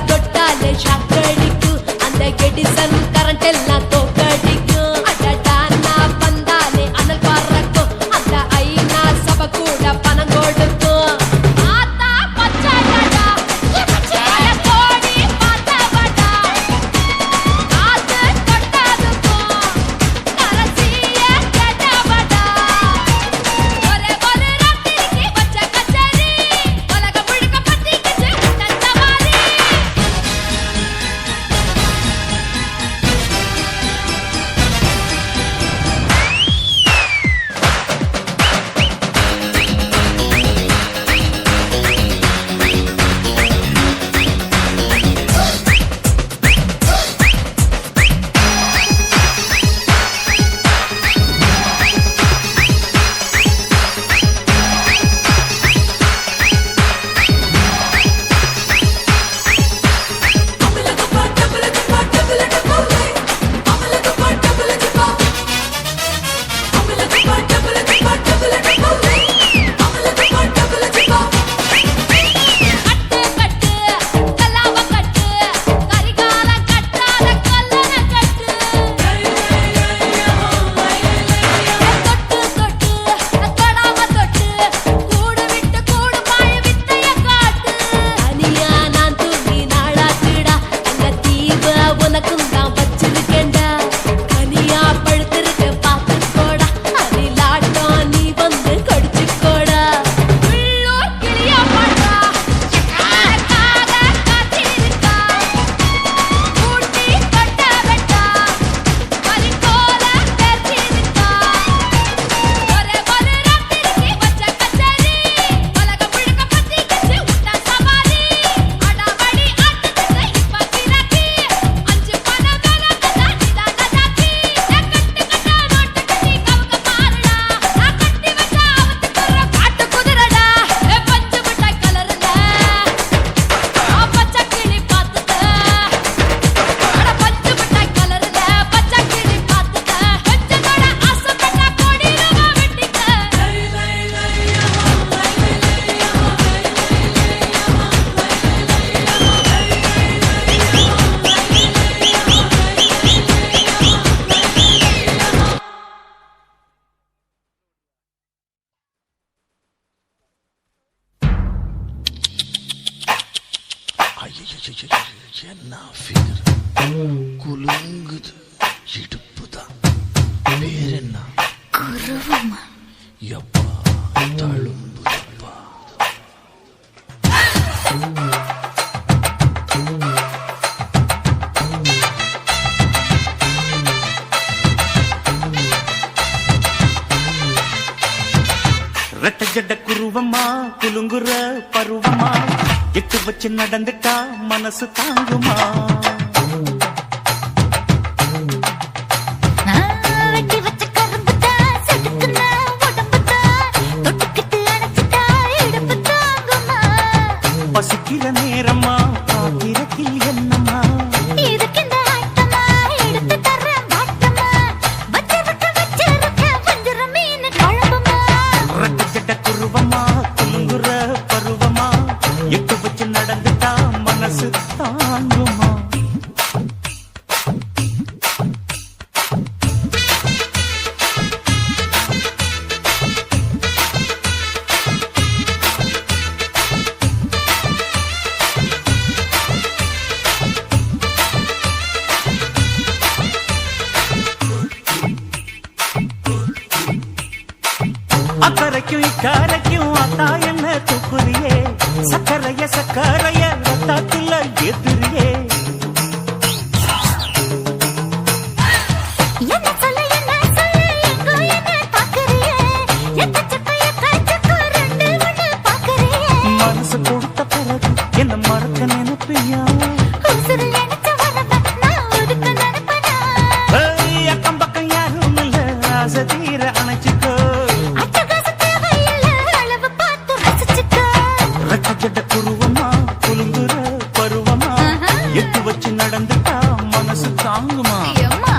தொட்டாலே ஷாக்கடிக்கு அந்த Edison current எல்லாம் தோக்கடிக்கும் அடடா நான் வந்தாலே அனல் பறக்கும் அந்த ஐநா சபை கூட பணம் கொடுக்கும் ஆத்தா பச்சடடா கோடி பார்த்தவடா காத்து தொட்டதுக்கும் கரசிய கேட்டவடா ஒரே ஒரு ராத்திரிக்கு வச்ச கச்சேரி உலகம் முழுக்க பத்திக்கிச்சு உன்ன சவாரி என்ன ஃபிகர் குலுங்குது இடுப்புதான் பேர் என்ன குருவமா எப்பா தழும்புதப்பா ரெட்ட ஜட குருவமா குலுங்குற பருவமா எட்டு வச்சு நடந்துட்டா மனசு தாங்குமா வெட்டி வச்ச கரும்புதா செதுக்குனா உடம்புதா தொட்டுக்கிட்டு அணைச்சிட்டா இடுப்பு தாங்குமா பசிக்கிற நேரமா பாத்திரத்தில் என்னமா இதுக்கு இந்த ஆட்டமா எடுத்து தர பாட்டமா வச்சு விட்டு வச்சிருக்க வஞ்சிர மீன் குழம்புமா ரெட்ட ஜட குருவமா குலுங்குற பருவமா எட்டு வச்சு நடந்துட்டா மனசு தாங்குமா அக்கறைக்கும் இக்கரைக்கும் அத்தா என்ன தூக்குறியே சக்கரைய சக்கரைய ரத்தாத்துல ஏத்துறியே என்ன சொல்ல எங்கோ என்ன பாக்குறியே எக்கச்சக்க ரெண்டு ஒண்ணு பாக்குறியே மனசு கொடுத்த பிறகு என்ன மறக்க நினைப்பியா உசுறு நினைச்ச வரவ நான் ஒதுக்க நினைப்பனா அக்கம் பக்கம் யாரும் இல்ல ஆசை தீர அணைச்சிக்கோ அட்டகாச தேவையில்ல அளவு பார்த்து ரசிச்சுக்க ரெட்ட ஜட குருவமா குலுங்குற பருவமா எட்டு வச்சு நடந்துட்டா மனசு தாங்குமா அம்மா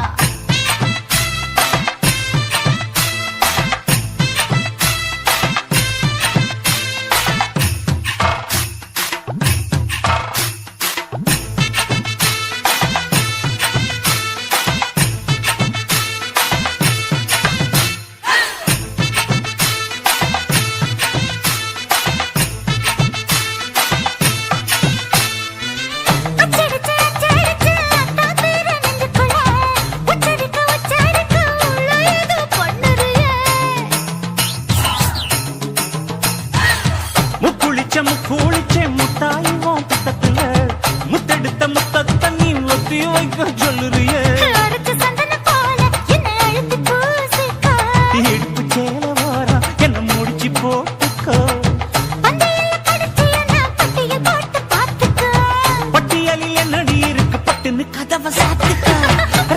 கதவை சாத்துக்க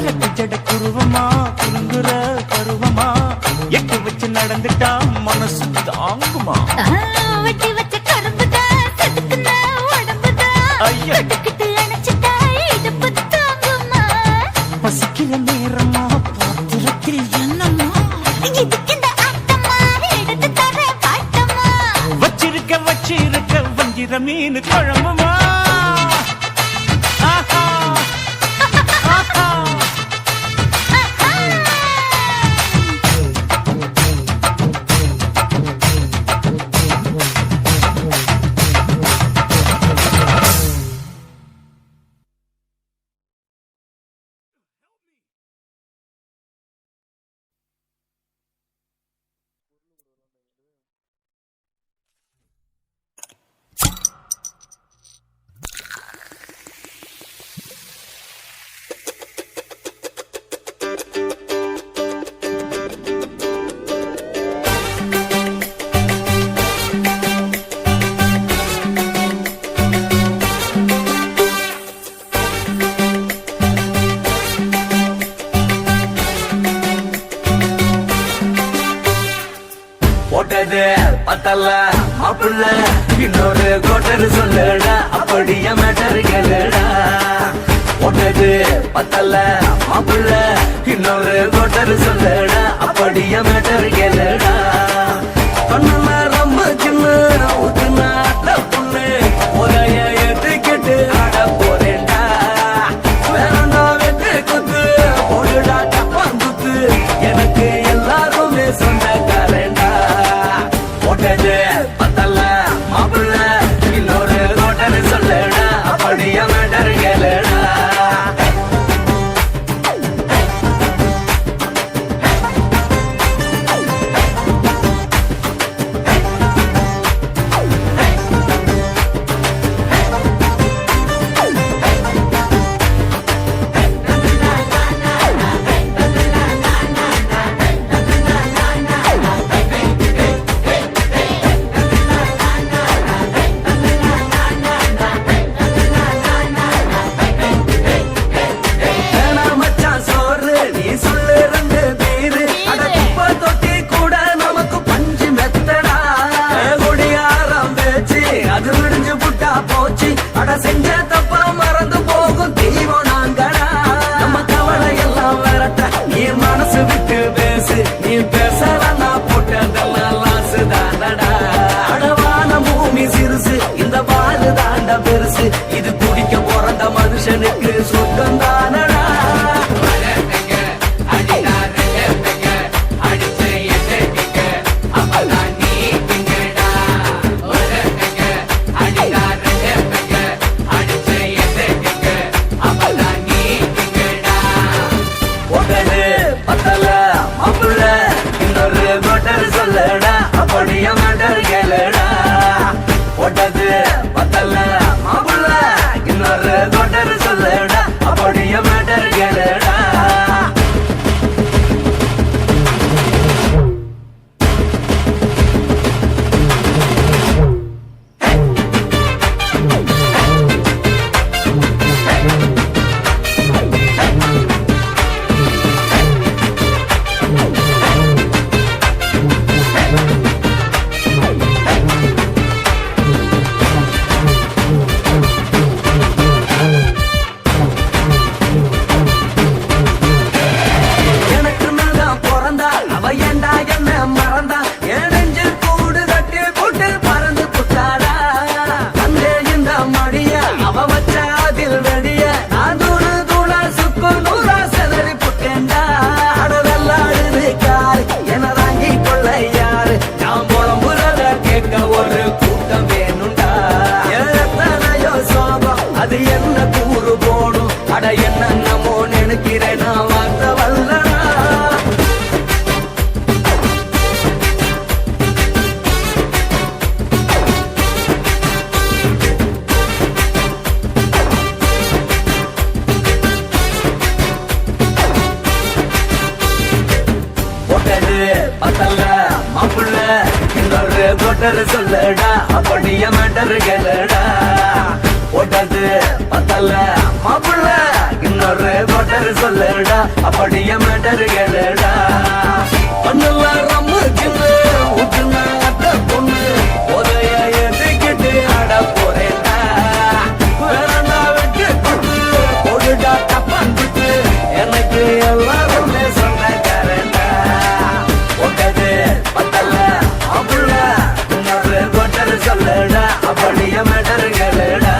ரெட்ட ஜட குருவமா குறுங்குற பருவமா எட்டு வச்சு நடந்துட்டா மனசு தாங்குமா வெட்டி வச்ச கரும்புதான் செதுக்குன உடம்புதான் ஐயா. கட்டுக்கிட்டு அணைச்சிட்டா இடுப்பு தாங்குமா பசிக்கிற நேரமா பாத்திரத்தில் என்னம்மா இதுக்கு இந்த ஆட்டமா எடுத்து தர பாட்டமா வச்சிருக்க வஞ்சிர மீன் குழம்புமா ஆஹா. ஆஹா. போட்டது பத்தல்ல மாப்பிள்ள இன்னொரு கோட்டர் சொல்லுடா அப்படியே மேட்டர் கேளுடா போட்டது பத்தல்ல மாப்பிள்ள இன்னொரு கோட்டர் சொல்லுடா அப்படியே மேட்டர் கேளுடா கண்ணுல ரொம்ப சின்ன ஊத்துனா பொண்ணு ஒரைய ஏத்துக்கிட்டு ஆட போறேன்டா வேறண்டா வெட்டு குத்து போடுடா டப்பாங்குத்து எனக்கு எல்லாருமே சொந்தக்காரன்டா போட்டது பத்தல்ல மாப்பிள்ள இன்னொரு கோட்டர் சொல்லுடா அப்படியே மேட்டர் கேளுடா வேணா மச்சான் சோறு நீ சொல்லு ரெண்டு பேரு அட குப்பை தொட்டி கூட நமக்கு பஞ்சு மெத்தடா கொடியாரம் பேச்சு அது விடிஞ்சு புட்டா போச்சு அட செஞ்ச தப்பா மறந்து போகும் தெய்வம் நாங்கடா நம்ம கவலை எல்லாம் விரட்ட நீ மனசு விட்டு பேசு நீ பேசலன்னா போட்டதெல்லாம் லாசு தானடா அடவான பூமி சிறுசு இந்த பாலு தாண்ட பெருசு இது குடிக்க பிறந்த மனுஷனுக்கு சொர்க்கம் தானடா போட்டது பத்தல மாப்பிள்ள இன்னொரு கோட்டர் சொல்லுடா அப்படியே மேட்டர் கேளுடா போட்டது பத்தல மாப்பிள்ள இன்னொரு கோட்டர் சொல்லுடா அப்படியே மேட்டர் கேளுடா எனக்கு மேல்தான் பிறந்தா அவ ஏண்டா என்ன மறந்தா என் நெஞ்சில் கூடு கட்டி போட்டு பறந்து புட்டாடா தந்தே இந்த மடிய அவ வச்ச அதில் வெடிய நான் தூணு தூளா சுக்கு நூறா செதறி புட்டேன்டா அடவெல்லாடுது காரு என தாங்கி கொள்ள யாரு நான் புலம்புறத கேட்க ஒரு கூட்டம் வேணும்டா எத்தனையோ சோகம் அது என்ன கூறு போடும் அட என்னென்னமோ நினைக்கிறேன் நான் வார்த்தை வல்லடா போட்டது பத்தல்ல மாப்பிள்ள இன்னொரு கோட்டர் சொல்லுடா அப்படியே மேட்டர் கேளுடா போட்டது பத்தல்ல மாப்பிள்ள சொல்லுடா அப்படியே மேட்டர் கேளுடா பண்ணலாம் ரம்மு கிண்ணு ஊத்துனா அத்த பொண்ணு உதய எதுக்கிட்டு ஆட போறேன்டா வேறண்டா வெட்டு கொண்டு போடுடா தப்பாந்துட்டு எனக்கு எல்லாருமே சொந்தக்காரன்டா உங்கது பத்தல அப்புள்ள இன்னொரு கொட்டர் சொல்லுடா அப்படியே மேட்டர் கேளுடா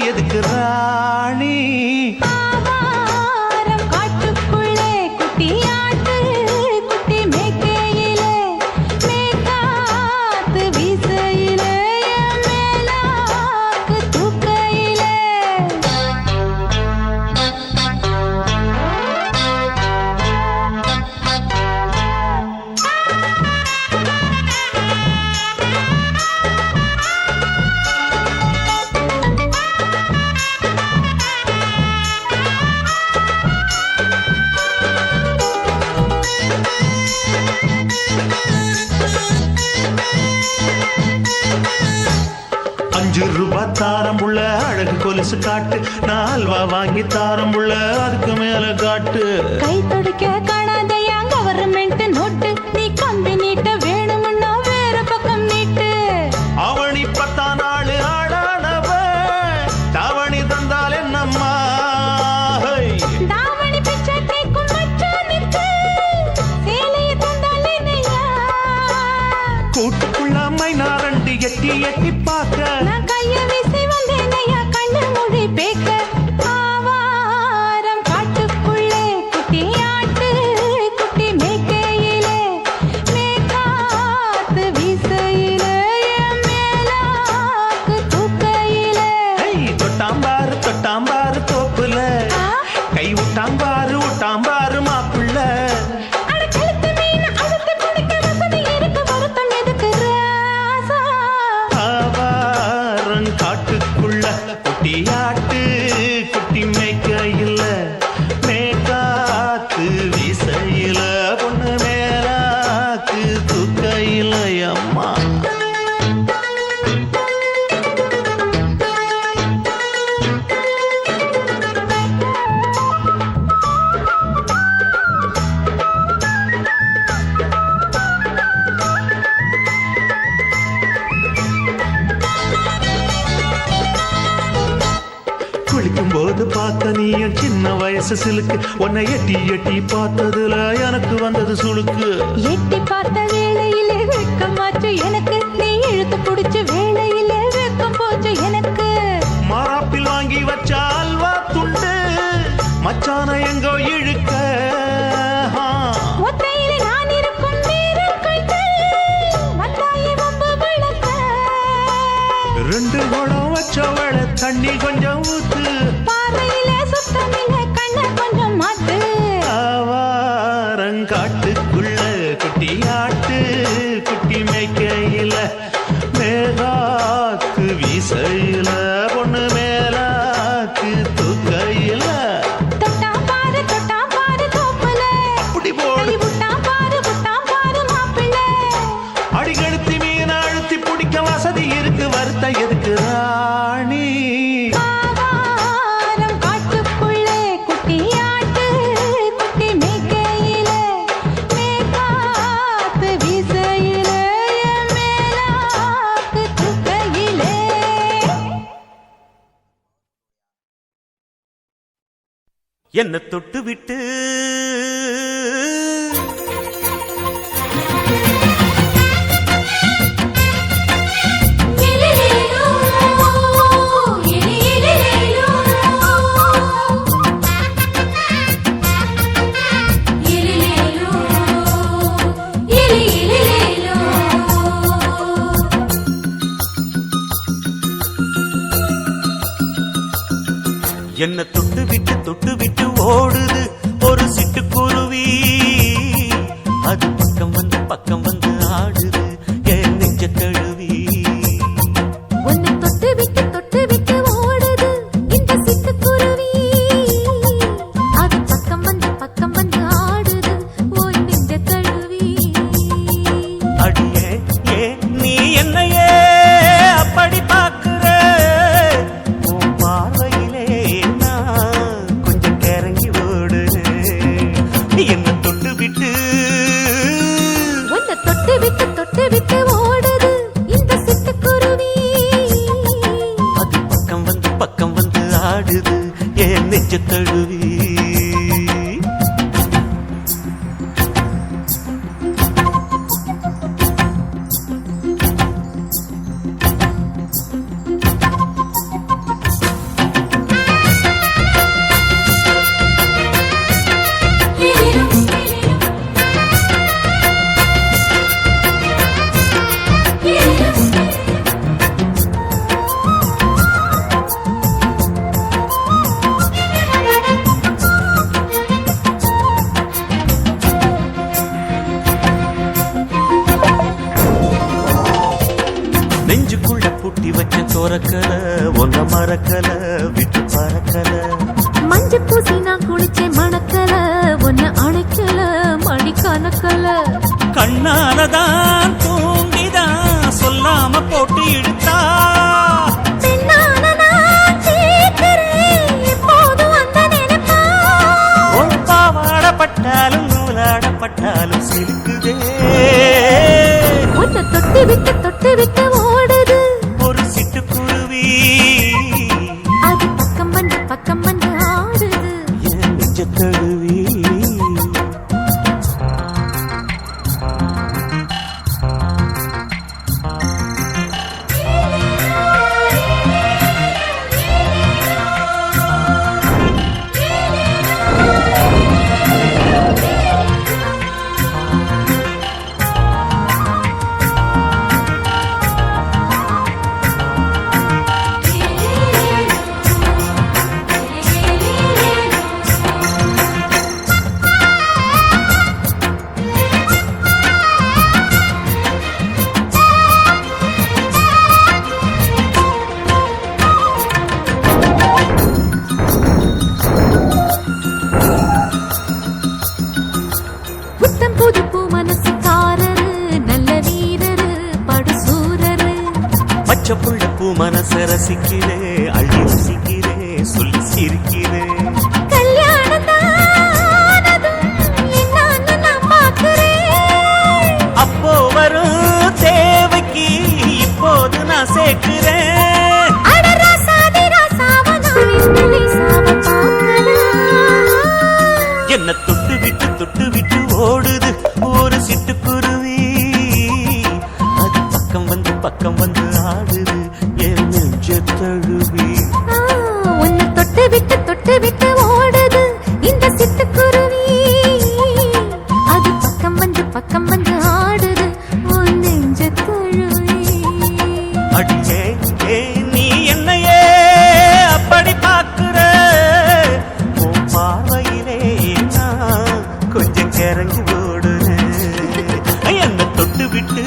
எதுக்கு ராணி காட்டுக்குள்ளே குட்டியாட்டு குட்டி மேய்க்கையிலே மேய்காத்து வீசையிலே மேலாக்கு தூக்கையிலே ₹5 தாரம் உள்ள அழகு கொலுசு காட்டு நால்வா வாங்கி தாரம் உள்ள அதுக்கு மேல காட்டு கை தொடுக்க காணாதையா கவர்மெண்ட் நோட்டு நீ கம்பி நீட்ட வேணும்னா வேற பக்கம் நீட்டு அவனி 10 நாள் ஆடானவ தாவணி தந்தால் என்னம்மா தாவணி பிச்சை கேக்கும் மச்சானுக்கு சேலையை தந்தால் என்னையா கூட்டுக்குள்ள மைனாரண்டு எட்டி எட்டி பார்க்க நான் கைய வீசி வந்தேனையா கண்ணு மொழி பேக்க ஆவாரம் காட்டுக்குள்ளே குட்டியாட்டு குட்டி மேய்க்கையிலே மேய்காத்து வீசையிலே மேலாக்கு தூக்கையிலே தொட்டாம்பாரு தோப்புல கை விட்டாம்பாரு மாப்புள்ள அட கழுத்து மீன் அழுத்து குடிக்க வசதி இருக்கு வருத்தம் எதுக்கு ராசா ஆவாரம் காட்டுக்குள்ள குட்டியாட்டு குட்டி மேய்க்கையில மேய்காத்து வீசையில பொண்ணு மேலாக்கு தூக்கையில அம்மா குளிக்கும் போது பார்த்த நீயும் சின்ன வயசு சிலுக்கு உன்னை எட்டி எட்டி பார்த்ததுல எனக்கு வந்தது சுளுக்கு எட்டி பார்த்த வேளையிலே வெட்கமாச்சு எனக்கு நீ இழுத்து பிடிச்ச வேளையிலே வெட்கம் போச்சு எனக்கு மாறாப்பில் வாங்கி வச்ச அல்வா துண்டு மச்சான எங்கோ இழுக்க ஒத்தையிலே நான் இருக்கும் நேரம் கண்டு வந்தாயே வம்பு விளக்க 2 குடம் வச்சவள தண்ணி கொஞ்சம் ஊத்து பாறையிலே சுத்தமில்லை கண்ண கொஞ்சம் மாத்து ஆவாரங்காட்டுக்குள்ள குட்டியாட்டு குட்டி மேய்க்கையில என்ன தொட்டு விட்டு என்ன தொட்டு விட்டு ஓடுது ஒரு சிட்டுக்குருவி அது பக்கம் வந்து ஆடுது என் நெஞ்ச தழுவி உன்னை தொட்டு விட்டு ஓடுது இந்த சிட்டுக்குருவி அது பக்கம் வந்து ஆடுது உன் நெஞ்ச தழுவி அடியே ஏன் நீ என்னையே அப்படி பார்க்கிற உன் பார்வையிலே நான் கொஞ்சம் கிறங்கி ஓடு என்ன தொட்டு விட்டு உன்னை தொட்டு விட்டு ஓடுது இந்த சிட்டுக்குருவி அது பக்கம் வந்து ஆடுது என் நெஞ்ச தழுவி நெஞ்சுக்குள்ள பூட்டி வச்ச தோரக்கல ஒன்ன மறக்கல விட்டு பறக்கல மஞ்சள் பூசி நான் குளிச்சேன் மணக்கல உன்னை அணைக்கல மணி கணக்கல கண்ணாலதான் தூங்கிதான் சொல்லாம போட்டு இழுத்தா பெண்ணான நான் கேட்கிறேன் எப்போதும் அந்த நினைப்பா உன் பாவாடப்பட்டாலும் நூலாடப்பட்டாலும் சிலுக்குதே உன்னை தொட்டு விட்டு ஓடுது ஒரு சிட்டுக்குருவி அது பக்கம் வந்து ஆடுது என் நெஞ்ச தழுவி புத்தம் புது பூ மனசுக்காரரு நல்ல வீரரு படுசூரரு பச்சை புள்ள பூ மனச ரசிக்கிறே அள்ளி ரசிக்கிறே சொல்லி சிரிக்கிறே கல்யாணம் தானதும் என்னன்னு நான் பார்க்கிறேன் அப்போ வரும் தேவைக்கு இப்போது நான் சேர்க்கிறேன் அட ராசாதி ராசாவ நான் விண்ணிலே சாவ பார்க்கலாம் என்ன தொட்டு விட்டு ஓடுது ஒரு சிட்டுக்குருவி அது பக்கம் வந்து ஆடுது என் நெஞ்ச தழுவி உன்னை தொட்டு விட்டு ஓடுது இந்த சிட்டுக்குருவி அது பக்கம் வந்து ஆடுது உன் நெஞ்ச தழுவி அடியே நீ என்னையே அப்படி பார்க்கிற உன் பார்வையிலே நான் கொஞ்சம் கிறங்கி ஓடுறேன் என்ன தொட்டு விட்டு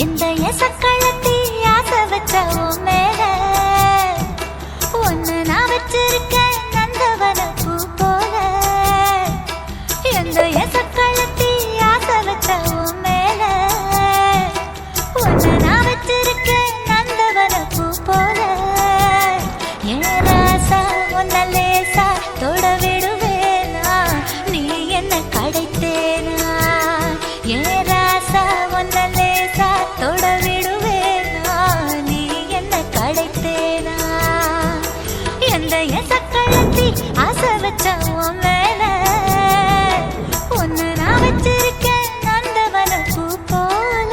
இந்த எசக்களத்தி ஆசை வச்ச உன் மேல ஒன்னு நான் வச்சிருக்கேன் நந்தவன பூ போல. இந்த எசக்களத்தி ஆசை வச்ச உன் மேல ஒன்னு நான் வச்சிருக்கேன் நந்தவன பூ போல. என் ராசா உன்ன லேசா தொட விடுவேனா நீ என்ன கடைத்தேனா. என் ராசா உன்ன லேசா தொட விடுவேனா நீ என்ன கடைத்தேனா. எந்த எசக்களத்தி ஆசை வச்ச உன் மேல ஒன்னு நான் வச்சிருக்கேன் நந்தவன பூ போல.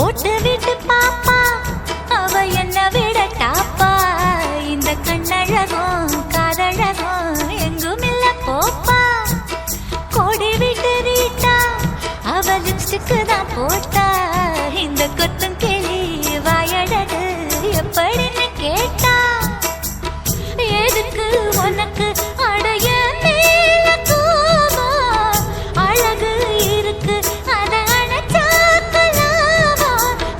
ஓட்டு விட்டு பாப்பா அவ என்ன விட டாப்பா. இந்த கண்ணழகும் காதழகும் எங்கும் இல்ல போப்பா. கோடி விட்டு ரீட்டா அவ லிப்ஸ்டிக்கு தான் போட்டா. இந்த கொத்தும் கிளி வாயழகு எப்படின்னு கேட்டா. எதுக்கு உனக்கு அடைய மேல கோபம் அழகு இருக்கு அத அணைச்சாக்கலாமா.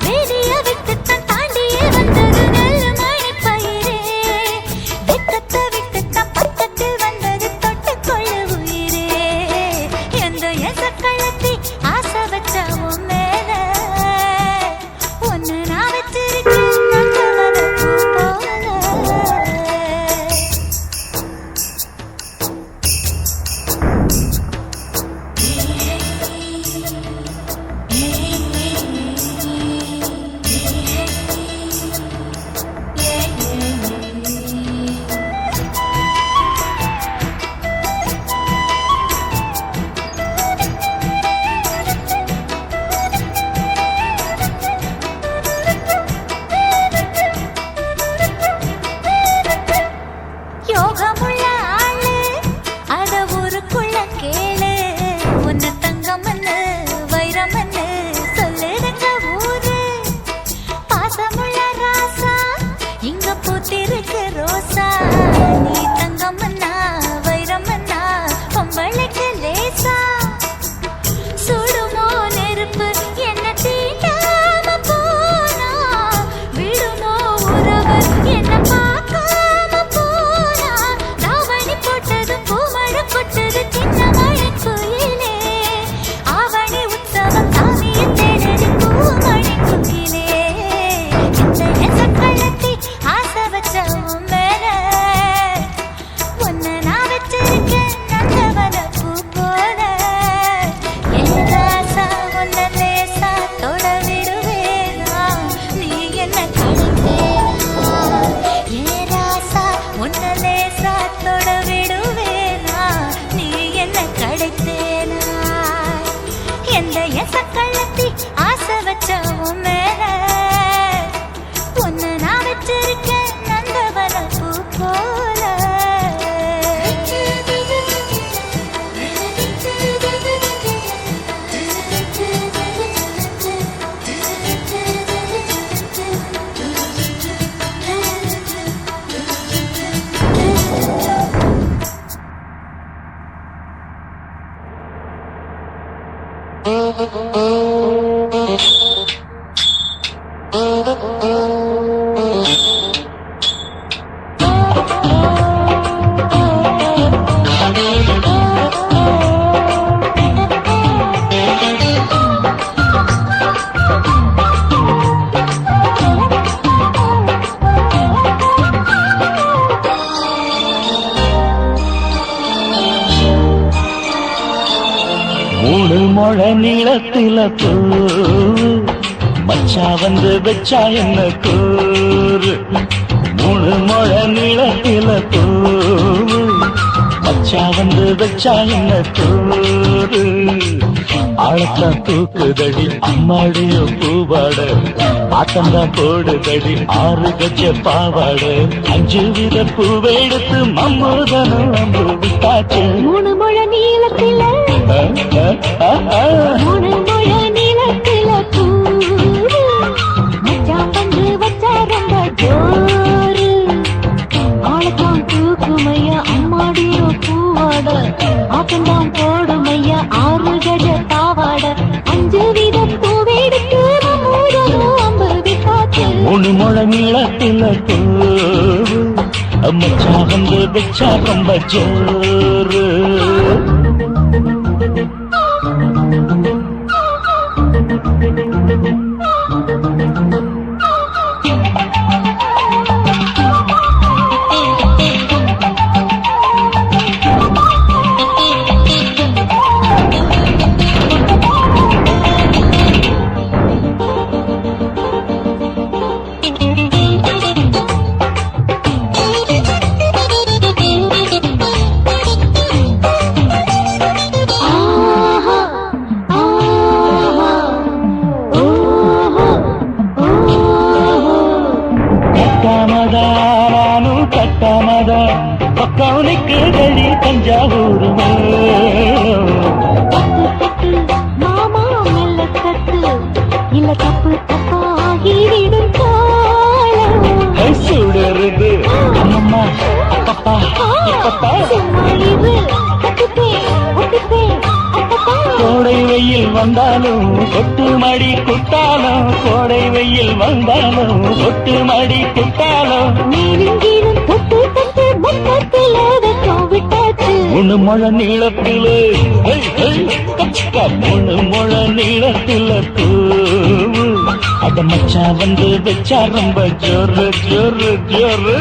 வெளிய விட்டுத்தான் தாண்டியே வந்தது நெல் மணி பயிரே. வெக்கத்தை விட்டுத்தான் பக்கத்தில் வந்தது தொட்டுக்கொள்ள உயிரே. எந்த எசக்களத்தி ஆசை வச்ச உன் மேல ஒன்னு நான் வச்சிருக்கேன் நந்தவன பூ போல. யோகமுள்ள ஆளு அத ஊருக்குள்ள கேளு. உன்னை தங்கம்னு வைரம்னு சொல்லுறங்க ஊரு. பாசமுள்ள ராசா இங்க பூத்திருக்கு ரோசா. நீ தங்கம்னா வைரம்னா பொம்பளைக்கு லேசா. சுடுமோ நெருப்பு என்ன தீண்டாம போனா. விடுமோ உறவு என்ன பார்க்காம போனா. தாவணி போட்டது பூமழை கொட்டது சின்ன மழை குயிலே. ஆவணி உற்சவம் சாமியை தேடது பூமழை குயிலே. இந்த எசக்களத்தி ஆசை வச்ச உன் மேல ஒன்னு நான் வச்சிருக்கேன் நந்தவன பூ போல. என் ராசா உன்ன லேசா தொட விடுவேனா நீ என்ன கடைத்தேனா. என் ராசா உன்ன லேசா தொட விடுவேனா நீ என்ன கடைத்தேனா. எந்த எசக்களத்தி ஆசை வச்ச உன் மேல ஒன்னு நான் வச்சிருக்கேன் நந்தவன பூ போல. மூணு முழ நீளத்தில பூ மச்சா வந்து வச்சா என்ன கூறு. மூணு முழ நீளத்தில பூ மச்சா மச்சா வந்து வச்சா என்ன தோறு ஆழத்தா தூக்குதடி அம்மாடிய பூவாட ஆத்தந்தா போடுதடி 6 கஜ பாவாட 5 வித பூவை எடுத்து மம்மூதனும் அம்பு விட்டாச்சு 3 முழ நீளத்தில 3 முழ நீளத்தில பூ மச்சான் வந்து வச்சா ரொம்ப ஜோரு ஆளத்தான் தூக்குமையா அம்மாடியோ பூவாட ஆத்தந்தான் போடுமையா 6 கஜ பாவாட 5 வித பூவெடுத்து மம்மூதனோ அம்பு விட்டாச்சு 3 முழ நீளத்தில பூ மச்சா வந்து வச்சா ரொம்ப ஜோரு பக்கவனுக்கு கழி தஞ்சாவூர் மாமா மெல்ல கத்து இல்ல தப்பு தப்பாகிவிடும் காலம் சுடருது அம்மம்மா அப்பப்பா இப்பப்பா கோடை வெயில் வந்தாலும் கொட்டு மடி குட்டாலும் கோடை வெயில் வந்தாலும் கொட்டு மடி குட்டாலும் தொட்டு தொட்டு மொத்தத்தில் விட்டாச்சு 3 முழ நீளத்தில 3 முழ நீளத்தில பூவு அத மச்சா வந்து வச்சா ரொம்ப ஜோரு ஜோரு ஜோரு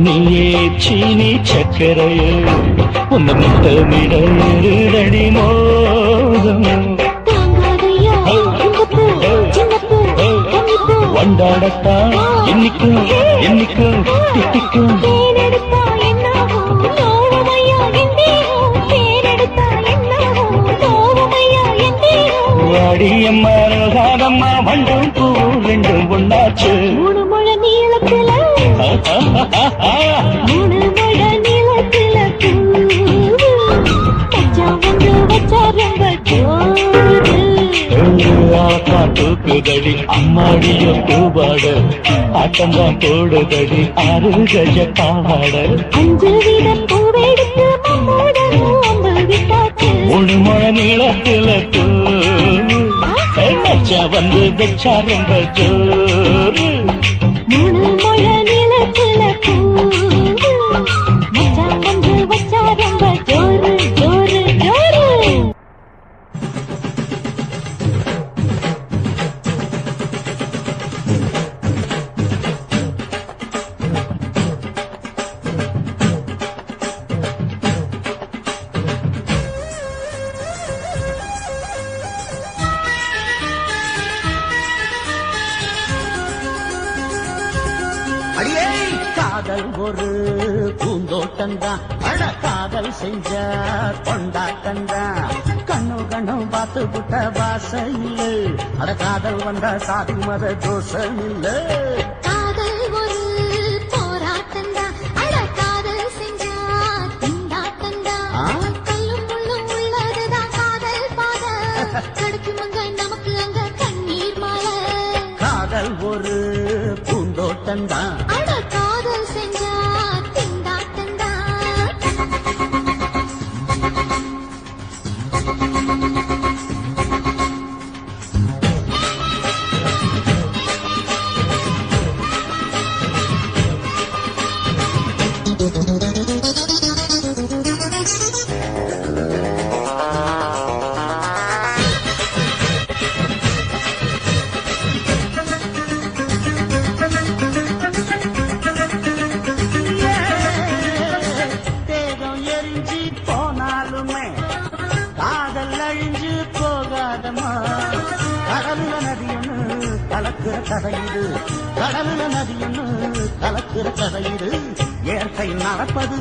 நீயே சீனி சக்கரையே உன்ன முத்தமிடடி மோகம் வண்டாடத்தான் இன்னிக்கும் இன்னிக்கும் திட்டிக்கும் வாடியம்மா ரோசாதம்மா வண்டும் பூ ரெண்டும் ஒண்ணாச்சு 3 முழ நீளத்தில 3 முழ நீளத்தில மச்சா வந்து வச்சா ரொம்ப ஜோரு தூக்குதடி அம்மாடிய பூவாட ஆட்டந்தான் போடுதடி 6 கஜ பாவாட 5 வித பூவெடுத்து மம்மூதனோ அம்பு விட்டாச்சு 3 முழ நீளத்தில பூ மச்சா வந்து வச்சா ரொம்ப ஜோரு 3 முழ நீளத்தில பூ மச்சா வந்து வச்சா ரொம்ப ஜோரு ஜோரு ஜோரு அடியே காதல் ஒரு பூந்தோட்டம்தான் அட காதல் செஞ்ச கொண்டாட்டம்தான் கண்ணு கண்ணு பார்த்து புட்ட வாசையில் அட காதல் வந்த சாதி மத தோஷம் இல்ல காதல் ஒரு போராட்டம்தான் அட காதல் செஞ்சா திண்டாட்டம்தான் கல்லும் முள்ளும் உள்ளதுதான் காதல் பாத கிடைக்கும் அங்க நமக்கு அங்க கண்ணீர் மாலை காதல் ஒரு பூந்தோட்டம்தான் அட காதல் செஞ்சா திண்டாட்டம்தான் தேகம் எரிஞ்சு போனாலுமே காதல் அழிஞ்சு போகாதமா கடலுல நதியொன்னு கலக்குற கதையிடு கடலுல நதியொன்னு கலக்குற கதையிடு இயற்கை நடப்பது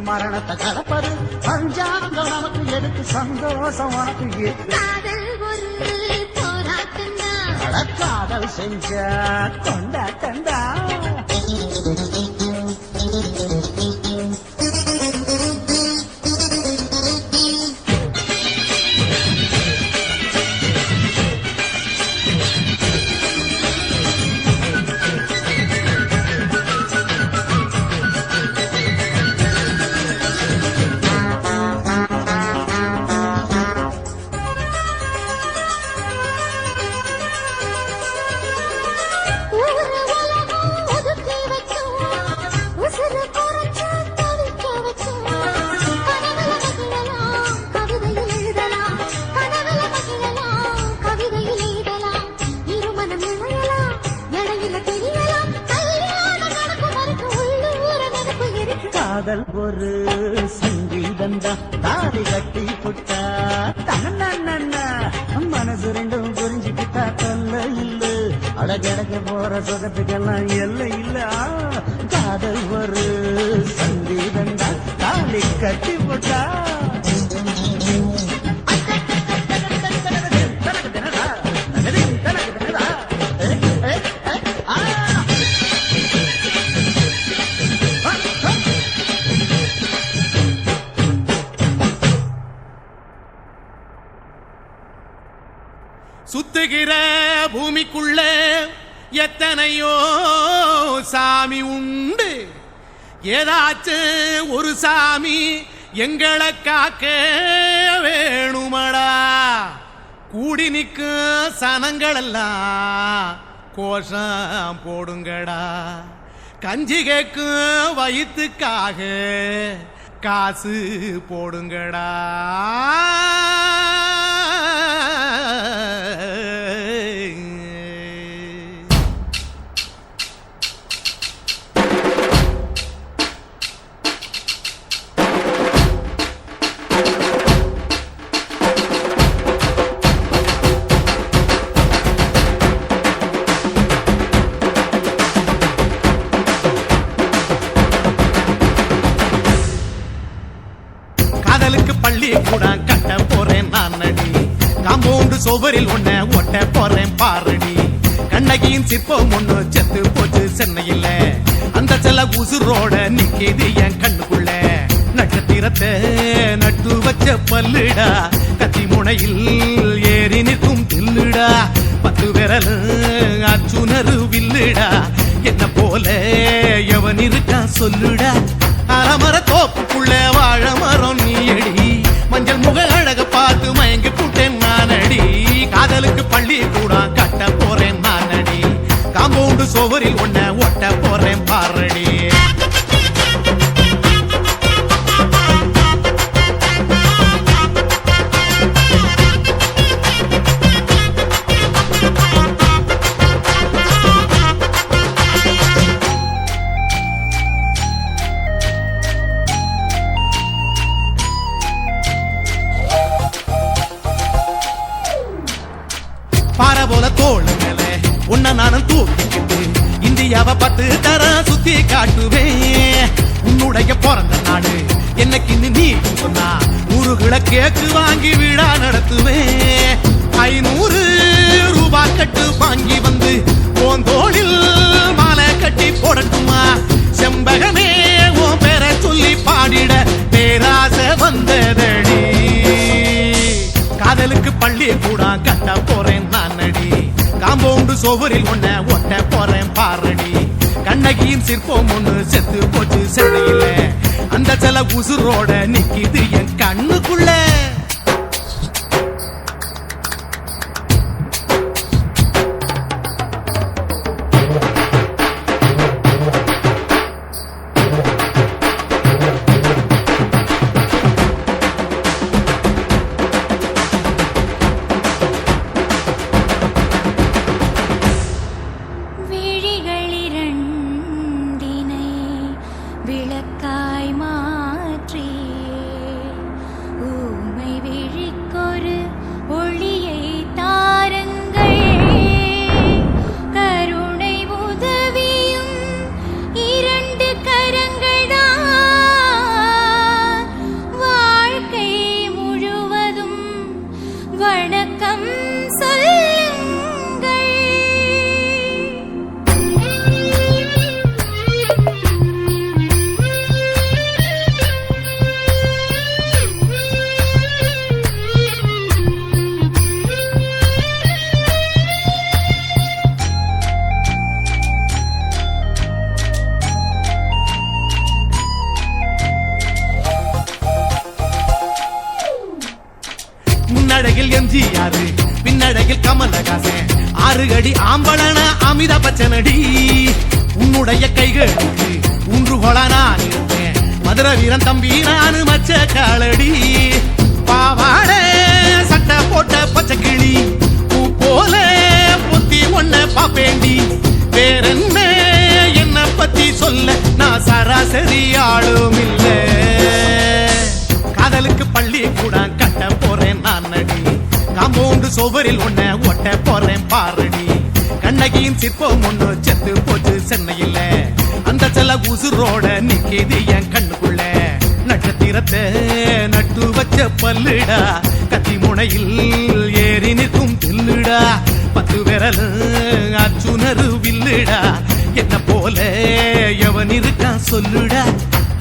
மரணத்தை கலப்பது பஞ்சாங்கம் நமக்கு எதுக்கு சந்தோஷம் உனக்கு எதுக்கு காதல் ஒரு போராட்டம்தான் காதல் செஞ்ச கொண்டாட்டண்டா ஊரு உலகம் ஒதுக்கி வைக்கும் உசுறு குறைச்சு தவிக்க வைக்கும் கனவுல மகிழலாம் கவிதையில் எழுதலாம் கனவுல மகிழலாம் கவிதையில் எழுதலாம் இருமனம் இழையலாம் இடையில தெரியலாம் கல்யாணம் நடக்கும் வரைக்கும் உள்ளூர நடப்பு இருக்கு காதல் ஒரு சங்கீதந்தா தாடி கட்டி புட்டா தன்னா மனசு ரெண்டும் புரிஞ்சுக்கிட்டா தொல்ல இல்ல அழகழக போற சுகத்துக்கெல்லாம் எல்லை இல்ல காதல் ஒரு சங்கீதந்தா தாடி கட்டி புட்டா சுத்துகிற பூமிக்குள்ள எத்தனையோ சாமி உண்டு ஏதாச்சும் ஒரு சாமி எங்களை காக்க வேணுமடா கூடி நிற்கும் சனங்களெல்லாம் கோஷம் போடுங்கடா கஞ்சி கேக்கும் வயிற்றுக்காக காசு போடுங்கடா காதலுக்கு பள்ளி கூட கட்ட போறேன் நான் நடி காம்பவுண்டு சுவரில் ஒன்ன ஒட்ட போறேன் பாரடி கண்ணகியின் சிற்பம் ஒண்ணு செத்து போச்சு சென்னையில அந்த செல்ல உசுரோட நிக்கிது என் கண்ணுக்குள்ள நட்சத்திரத்தை நட்டு வச்ச பல்லுடா கத்தி முனையில் ஏறி நிற்கும் தில்லுடா 10 விரல் அச்சுணரு வில்லுடா என்ன போல எவன் இருக்கா சொல்லுடா அலமர தோப்புக்குள்ள வாழ மரம் நீயடி மஞ்சள் முக அழக பார்த்து மயங்கி கூட்டேன் நானடி காதலுக்கு பள்ளி கூட கட்ட போறேன் நானடி காம்பவுண்டு சுவரில் ஒன்ன ஒட்ட போறேன் பாரடி பாறை போல தோளு மேல உன்ன நானும் தூக்கிக்கிட்டு இந்தியாவை 10 தரம் சுத்தி காட்டுவேன் உன்னுடைய பிறந்த நாடு என்னைக்கு நீ சொன்னா 100 கிலோ கேக்கு வாங்கி விழா நடத்துவேன் 500 ரூபாய் கட்டு வாங்கி வந்து போந்தோளில் மாலை கட்டி போடட்டுமா செம்பகமே உன் பேரை சொல்லி பாடிட பேராசை வந்ததடி காதலுக்கு பள்ளி கூட கட்ட போறேன் நானடி காம்பவுண்டு சுவரில் ஒன்ன ஒட்ட போறேன் பாரடி கண்ணகியின் சிற்பம் ஒண்ணு செத்து போச்சு சென்னையில அந்த சில உசுரோட நிக்கிது என் கண்ணுக்குள்ள விளக்காய் மாற்றி ஊமை விழிக்கொரு ஒளியை தாருங்கள் கருணை உதவியும் இரண்டு கரங்கள்தான் வாழ்க்கை முழுவதும் வணக்கம் முன்னழகில் எம்ஜிஆர் பின்னழகில் கமலஹாசன் 6 அடி ஆம்பளன அமிதாப் பச்சனடி உன்னுடைய கைகளுக்கு ஊன்றுகோல நான் இருப்பேன் மதுரை வீரன் தம்பி நானு மச்ச காலடி பாவாட சட்டை போட்ட பச்சை கிளி பூ போல பொத்தி ஒன்ன பாப்பேண்டி வேறென்ன என்ன பத்தி சொல்ல நான் சராசரி ஆளும் இல்ல காதலுக்கு பள்ளி கூட கட்ட போறேன் நான் நடி காம்பவுண்டு சோவரில் ஒன்ன ஒட்ட போறேன் பாரடி கண்ணகியின் சிற்பம் ஒண்ணு செத்து போச்சு சென்னையில அந்த செல்ல உசுரோட நிக்கிது என் கண்ணுக்குள்ள நட்சத்திரத்தை நட்டு வச்ச பல்லுடா கத்தி முனையில் ஏறி நிற்கும் தில்லுடா 10 விரல் அச்சுணரு வில்லுடா என்ன போல எவன் இருக்கான் சொல்லுடா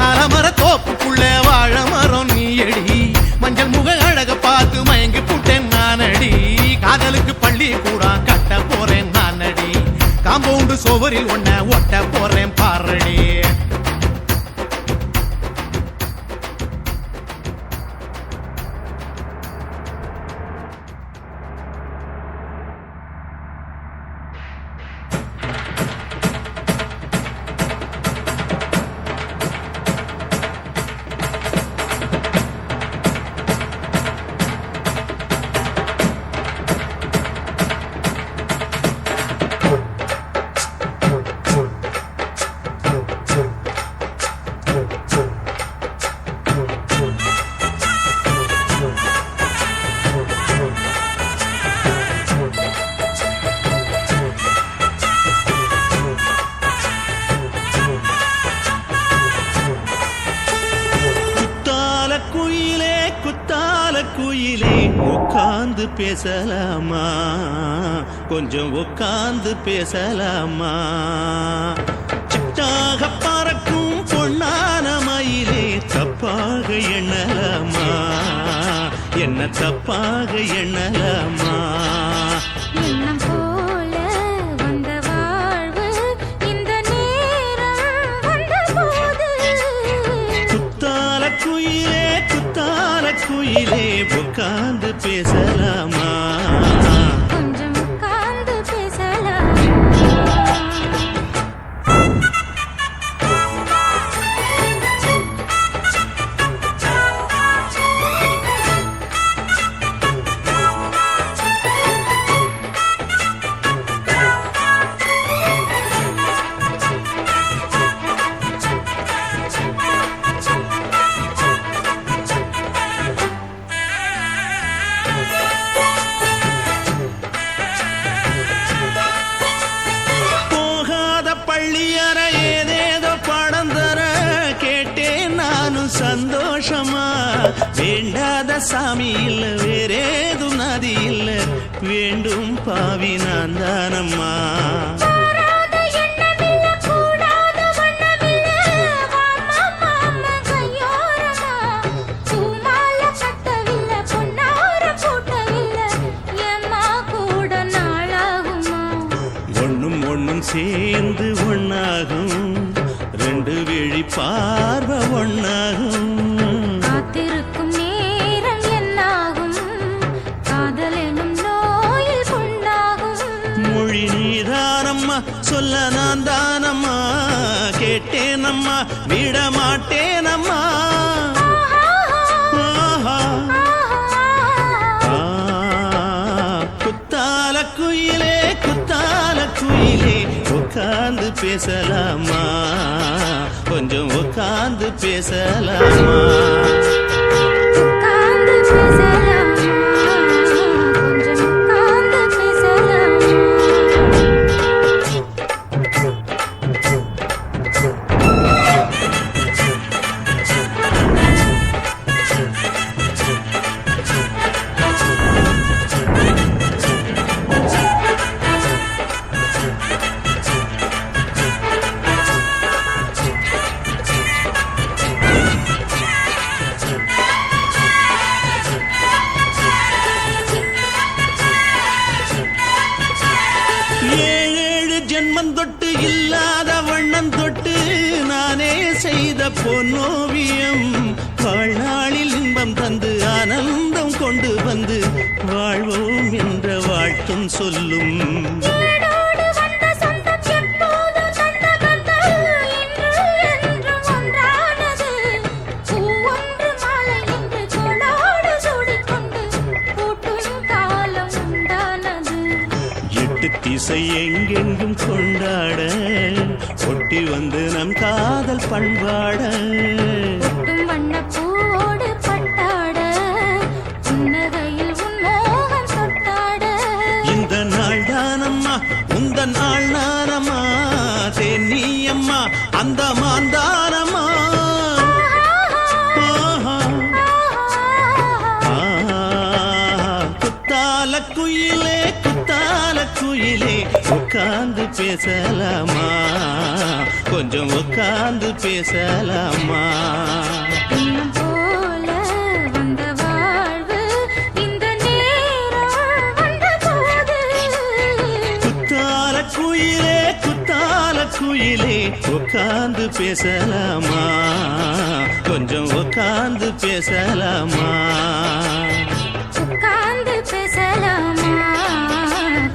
அலமர தோப்புக்குள்ள வாழ மரம் நீயடி மஞ்சள் முக அழக பார்த்து மயங்கி புட்டேன் நானடி காதலுக்கு பள்ளி கூட கட்ட போறேன் நானடி காம்பவுண்டு சோவரில் ஒன்ன ஒட்ட போறேன் பாரடி குயிலே உட்கார்ந்து பேசலாமா கொஞ்சம் உட்கார்ந்து பேசலாமா சிட்டாக பறக்கும் பொன்னான மயிலே தப்பாக எண்ணலாமா என்ன தப்பாக எண்ணலாமா எண்ணம் போல வந்த வாழ்வு இந்த நேரம் வந்தபோது குத்தால குயிலே உட்கார்ந்து பேசலாமா கொஞ்சம் உட்கார்ந்து பேசலாம் சந்தோஷமா வேண்டாத சாமி இல்ல வேறேதும் நதி இல்ல வேண்டும் பாவி நான் தானம்மா ஒண்ணும் ஒண்ணும் சேர்ந்து ஒண்ணாகும் ரெண்டு விழி பார்வை ஒண்ணாகும் காத்திருக்கும் நேரம் என்னாகும் காதல் எனும் நோயில் கொண்டாகும் மொழி நீதானம்மா சொல்ல நான் தானம்மா கேட்டேனம்மா விட மாட்டேனம்மா குத்தால குயிலே உட்கார்ந்து பேசலாமா கொஞ்சம் உட்கார்ந்து பேசலாமா உட்கார்ந்து பேசலாமா கொஞ்சம் உட்கார்ந்து பேசலாமா ஏழு ஜென்மம் தொட்டு இல்லாத வண்ணம் தொட்டு நானே செய்த பொன்னோவியம் வாழ்நாளில் இன்பம் தந்து ஆனந்தம் கொண்டு வந்து வாழ்வோம் என்ற வாழ்த்தும் சொல்லும் ஏடோடு வந்த சொந்தம் எப்போது தந்த பந்தம் இன்று என்றும் ஒன்றானது பூவொன்று மாலை இன்று தோளோடு சூடிக்கொண்டு பூட்டும் காலம் உண்டானது எட்டு திசை எங்கெங்கும் கொண்டாட ஒட்டி வந்து நம் காதல் பண்பாட பொட்டும் வண்ணப் பூவோடு பட்டாட புன்னகையில் உன் மோகம் தொட்டாட இந்த நாள் தானம்மா உந்த நாள் நானம்மா தேனி அம்மா அந்த மாந்தானம்மா ஆஹா. குத்தால குயிலே உட்கார்ந்து பேசலாமா கொஞ்சம் உட்கார்ந்து பேசலாமா இன்னும் போல வந்த வாழ்வு இந்த நேரம் வந்தபோது குத்தால குயிலே உட்கார்ந்து பேசலாமா கொஞ்சம் உட்கார்ந்து பேசலாமா உட்கார்ந்து பேசலாமா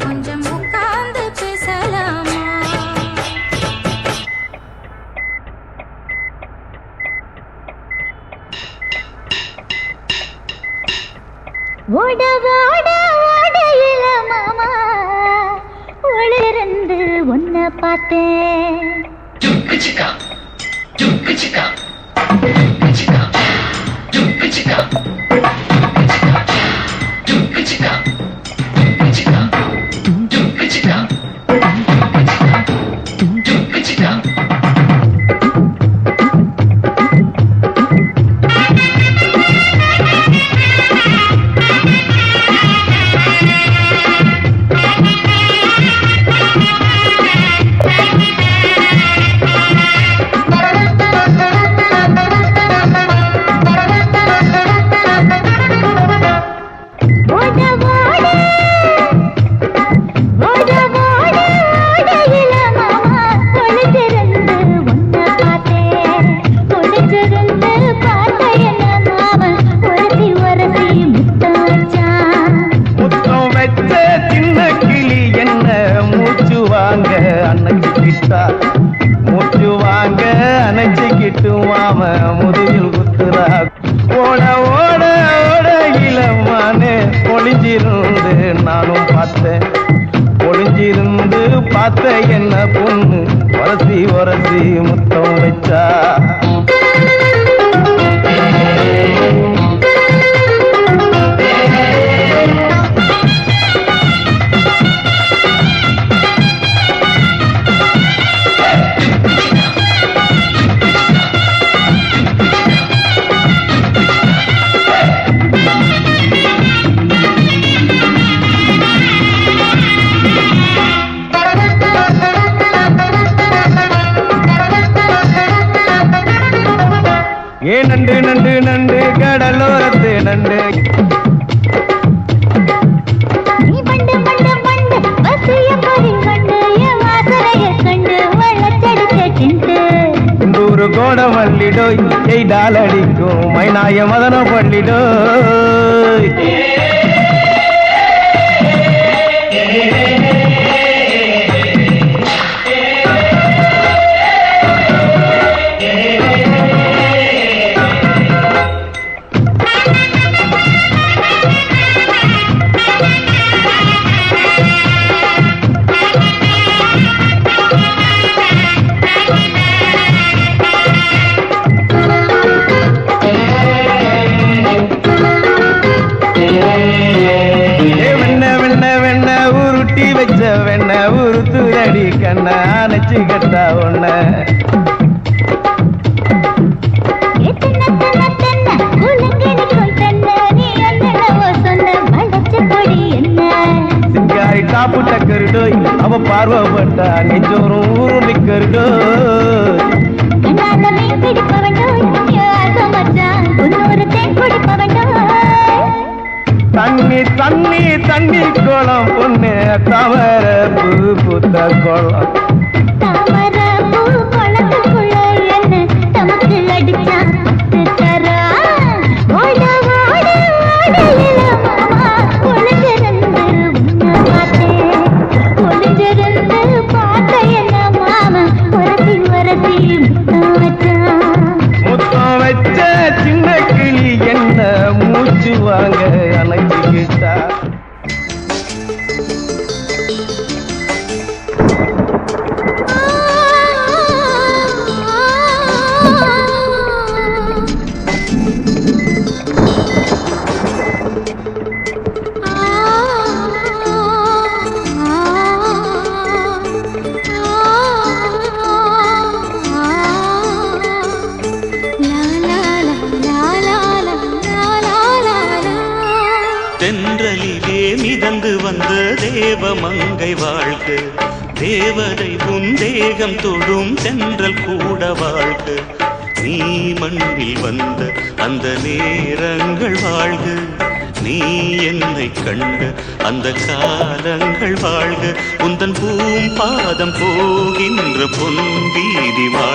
கொஞ்சம் உட்கார்ந்து பேசலாமா ஓட ஓட ஓடையில மாமா ஒளிருந்து உன்னை பார்த்தேன் முதுகில் குத்துறா ஓட ஓட ஓட இளமானே ஒளிஞ்சிருந்து நானும் பார்த்தேன் ஒளிஞ்சிருந்து பார்த்த என்ன பொண்ணு வரசி வரசி முத்தம் வச்சா ஏ நண்டு நண்டு நண்டு கடலோரத்து நண்டு நீ பண்டு பண்டு பண்டு வசிய பறி பண்டு என் வாசலைய கண்டு வளச்சடிச்ச கிண்டு இந்தூரு கோட மல்லிடோய் எய்டால் அடிக்கும் மைனாய மதன பள்ளிடோய் கண்ண அணைச்சிக்கிட்டா ஒன்ன சிங்காரி டாப்பு டக்கருடோய் அவ பார்வப்பட்டா நெஞ்சோறும் ஊரு நிக்கருடோய் தண்ணி தண்ணி தண்ணி கோலம் பொண்ணு தவற பூ பூத்த கோலம் முத்தம் வச்ச சின்ன கிளி என்ன மூச்சு வாங்க அணைச்சிக்கிட்டா தென்றலிலே மிதந்து வந்த தேவமங்கை வாழ்க தேவதை உன் தேகம் தொடும் தென்றல் கூட வாழ்க நீ மண்ணில் வந்த அந்த நேரங்கள் வாழ்க நீ என்னை கண்ட அந்த காலங்கள் வாழ்க உந்தன் பூம் பாதம் போகின்ற பொன் வீதி வாழ்க